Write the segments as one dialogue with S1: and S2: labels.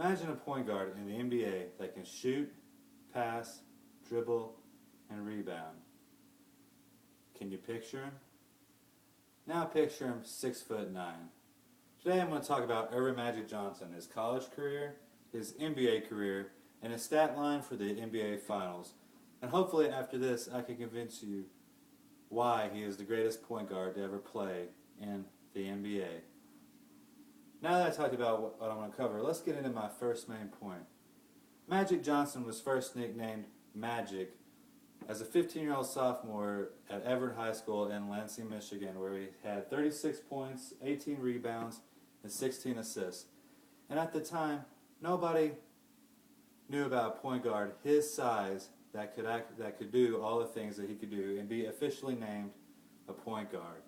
S1: Imagine a point guard in the NBA that can shoot, pass, dribble, and rebound. Can you picture him? Now picture him 6'9". Today I'm going to talk about Earvin Magic Johnson, his college career, his NBA career, and his stat line for the NBA Finals. And hopefully after this I can convince you why he is the greatest point guard to ever play in the NBA. Now that I talked about what I'm going to cover, let's get into my first main point. Magic Johnson was first nicknamed Magic as a 15-year-old sophomore at Everett High School in Lansing, Michigan, where he had 36 points, 18 rebounds, and 16 assists. And at the time, nobody knew about a point guard his size that could do all the things that he could do and be officially named a point guard.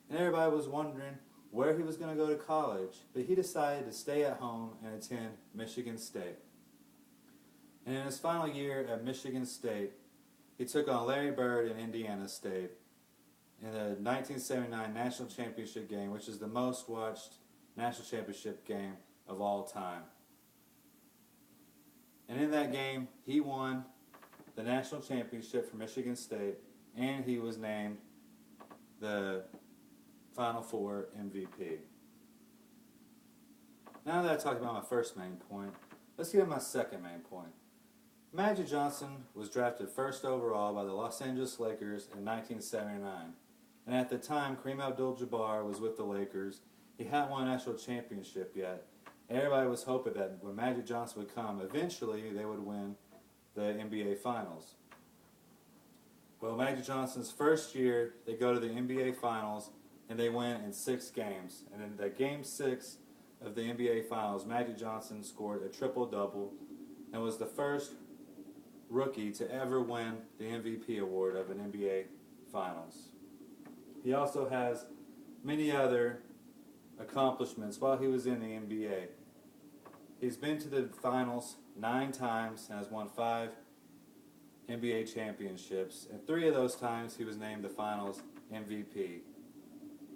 S1: And everybody was wondering where he was going to go to college, but he decided to stay at home and attend Michigan State. And in his final year at Michigan State, he took on Larry Bird in Indiana State in the 1979 National Championship game, which is the most watched National Championship game of all time. And in that game, he won the National Championship for Michigan State, and he was named the Final Four MVP. Now that I talked about my first main point, let's get to my second main point. Magic Johnson was drafted first overall by the Los Angeles Lakers in 1979. And at the time, Kareem Abdul-Jabbar was with the Lakers. He hadn't won a national championship yet. Everybody was hoping that when Magic Johnson would come, eventually they would win the NBA Finals. Well, Magic Johnson's first year, they go to the NBA Finals, and they win in 6 games. And in the Game 6 of the NBA Finals, Magic Johnson scored a triple-double and was the first rookie to ever win the MVP award of an NBA Finals. He also has many other accomplishments while he was in the NBA. He's been to the Finals 9 times and has won 5 NBA championships. And 3 of those times he was named the Finals MVP.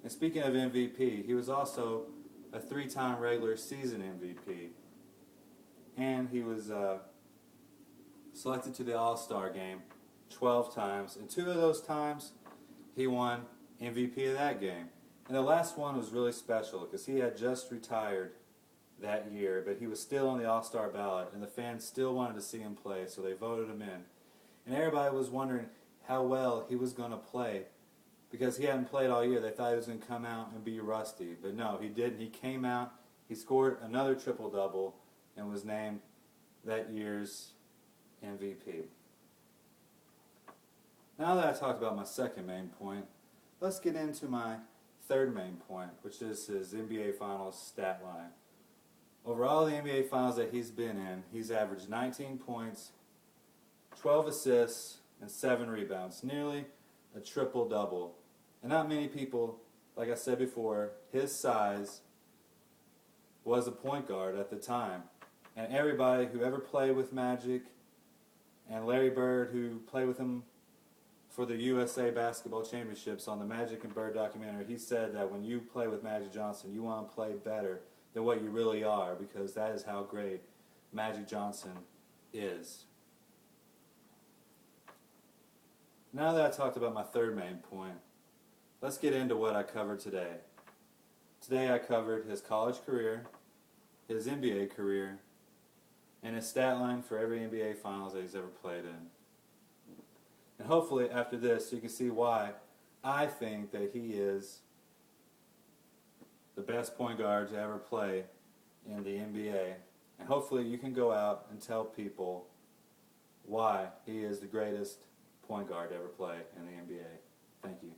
S1: And speaking of MVP, he was also a 3-time regular season MVP. And he was selected to the All-Star game 12 times. And 2 of those times he won MVP of that game. And the last one was really special because he had just retired that year, but he was still on the All-Star ballot, and the fans still wanted to see him play, so they voted him in. And everybody was wondering how well he was going to play because he hadn't played all year. They thought he was going to come out and be rusty, but no, he didn't. He came out, he scored another triple-double, and was named that year's MVP. Now that I talked about my second main point, let's get into my third main point, which is his NBA Finals stat line. Over all the NBA Finals that he's been in, he's averaged 19 points, 12 assists, and 7 rebounds, nearly a triple-double. And not many people, like I said before, his size was a point guard at the time. And everybody who ever played with Magic, and Larry Bird, who played with him for the USA Basketball Championships on the Magic and Bird documentary, he said that when you play with Magic Johnson, you want to play better than what you really are, because that is how great Magic Johnson is. Now that I talked about my third main point, let's get into what I covered today. Today I covered his college career, his NBA career, and his stat line for every NBA Finals that he's ever played in. And hopefully after this you can see why I think that he is the best point guard to ever play in the NBA. And hopefully you can go out and tell people why he is the greatest point guard to ever play in the NBA. Thank you.